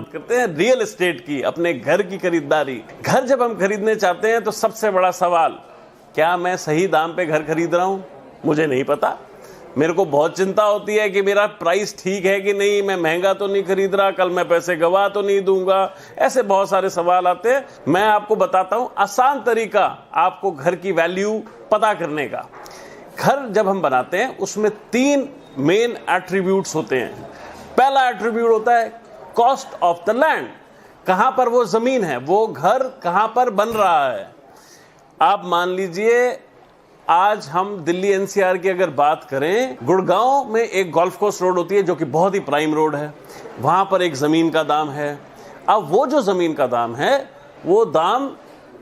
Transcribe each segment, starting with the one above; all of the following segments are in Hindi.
बात करते हैं रियल एस्टेट की, अपने घर की खरीदारी। घर जब हम खरीदने चाहते हैं तो सबसे बड़ा सवाल, क्या मैं सही दाम पे घर खरीद रहा हूं? मुझे नहीं पता। मेरे को बहुत चिंता होती है कि मेरा प्राइस ठीक है कि नहीं, मैं महंगा तो नहीं खरीद रहा, कल मैं पैसे गवा तो नहीं दूंगा। ऐसे बहुत सारे सवाल आते हैं। मैं आपको बताता हूं आसान तरीका आपको घर की वैल्यू पता करने का। घर जब हम बनाते हैं उसमें 3 मेन एट्रीब्यूट्स होते हैं। पहला एट्रीब्यूट होता है कॉस्ट ऑफ द लैंड, कहां पर वो जमीन है, वो घर कहां पर बन रहा है। आप मान लीजिए आज हम दिल्ली एनसीआर की अगर बात करें, गुड़गांव में एक गोल्फ कोर्स रोड होती है जो कि बहुत ही प्राइम रोड है, वहां पर एक जमीन का दाम है। अब वो जो जमीन का दाम है वो दाम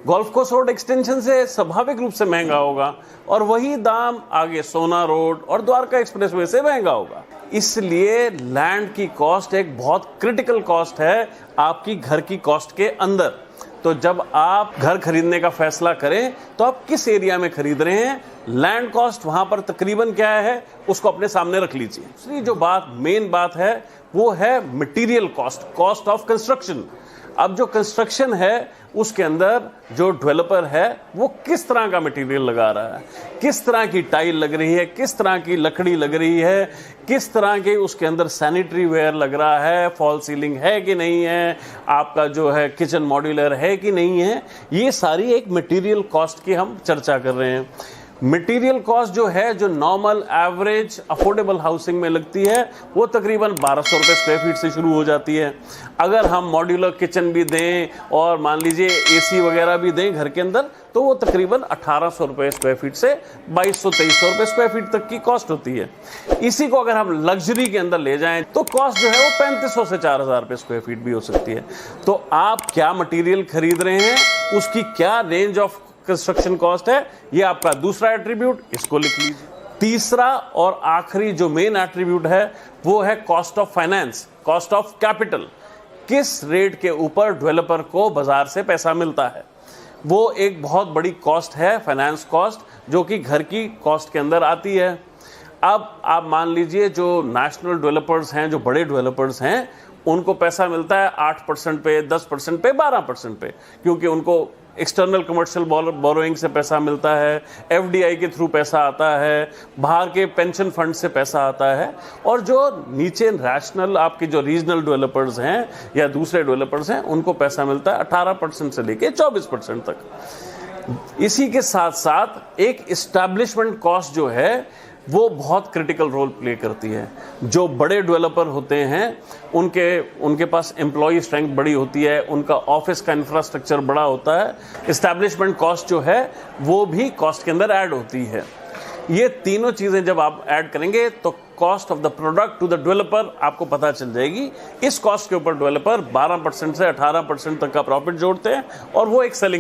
गोल्फ कोर्स रोड एक्सटेंशन से स्वाभाविक रूप से महंगा होगा, और वही दाम आगे सोना रोड और द्वारका एक्सप्रेसवे से महंगा होगा। इसलिए लैंड की कॉस्ट एक बहुत क्रिटिकल कॉस्ट है आपकी घर की कॉस्ट के अंदर। तो जब आप घर खरीदने का फैसला करें तो आप किस एरिया में खरीद रहे हैं, लैंड कॉस्ट वहां पर तकरीबन क्या है, उसको अपने सामने रख लीजिए। दूसरी जो बात, मेन बात है, वो है material cost, cost of construction. अब जो कंस्ट्रक्शन है उसके अंदर जो डेवलपर है वो किस तरह का मटेरियल लगा रहा है, किस तरह की टाइल लग रही है, किस तरह की लकड़ी लग रही है, किस तरह के उसके अंदर सैनिटरी वेयर लग रहा है, फॉल सीलिंग है कि नहीं है, आपका जो है किचन मॉड्यूलर है कि नहीं है। ये सारी एक मटेरियल कॉस्ट की हम चर्चा कर रहे हैं। मटेरियल कॉस्ट जो है, जो नॉर्मल एवरेज अफोर्डेबल हाउसिंग में लगती है, वो तकरीबन 1200 रुपये स्क्वायर फीट से शुरू हो जाती है। अगर हम मॉड्यूलर किचन भी दें और मान लीजिए एसी वगैरह भी दें घर के अंदर, तो वो तकरीबन 1800 रुपये स्क्वायर फीट से 2200-2300 रुपये स्क्वायर फीट तक की कॉस्ट होती है। इसी को अगर हम लग्जरी के अंदर ले जाएं तो कॉस्ट जो है वो 3500 से 4000 रुपये स्क्वायर फीट भी हो सकती है। तो आप क्या मटीरियल खरीद रहे हैं, उसकी क्या रेंज ऑफ कंस्ट्रक्शन कॉस्ट है, ये आपका दूसरा एट्रीब्यूट, इसको लिख लीजिए। तीसरा और आखिरी जो मेन एट्रीब्यूट है वो है cost of finance, cost of capital. किस रेट के ऊपर डेवलपर को बाजार से पैसा मिलता है, वो एक बहुत बड़ी कॉस्ट है, फाइनेंस कॉस्ट, जो कि घर की कॉस्ट के अंदर आती है। अब आप मान लीजिए जो नेशनल डेवलपर्स हैं, जो बड़े डेवलपर्स हैं, उनको पैसा मिलता है 8% पे, 10% पे, 12% पे, क्योंकि उनको एक्सटर्नल कमर्शियल बोरोइंग से पैसा मिलता है, एफडीआई के थ्रू पैसा आता है, बाहर के पेंशन फंड से पैसा आता है। और जो नीचे रैशनल आपके जो रीजनल डेवलपर्स हैं या दूसरे डेवलपर्स हैं, उनको पैसा मिलता है 18% से लेके 24% तक। इसी के साथ साथ एक इस्टेब्लिशमेंट कॉस्ट जो है वो बहुत क्रिटिकल रोल प्ले करती है। जो बड़े डेवलपर होते हैं उनके पास एम्प्लॉय स्ट्रेंथ बड़ी होती है, उनका ऑफिस का इंफ्रास्ट्रक्चर बड़ा होता है, इस्टेब्लिशमेंट कॉस्ट जो है वो भी कॉस्ट के अंदर ऐड होती है। ये तीनों चीज़ें जब आप ऐड करेंगे तो cost of the product to the developer आपको पता चल जाएगी। इस कॉस्ट के ऊपर डेवलपर 12% से 18% तक का प्रॉफिट जोड़ते हैं और वो एक सेलिंग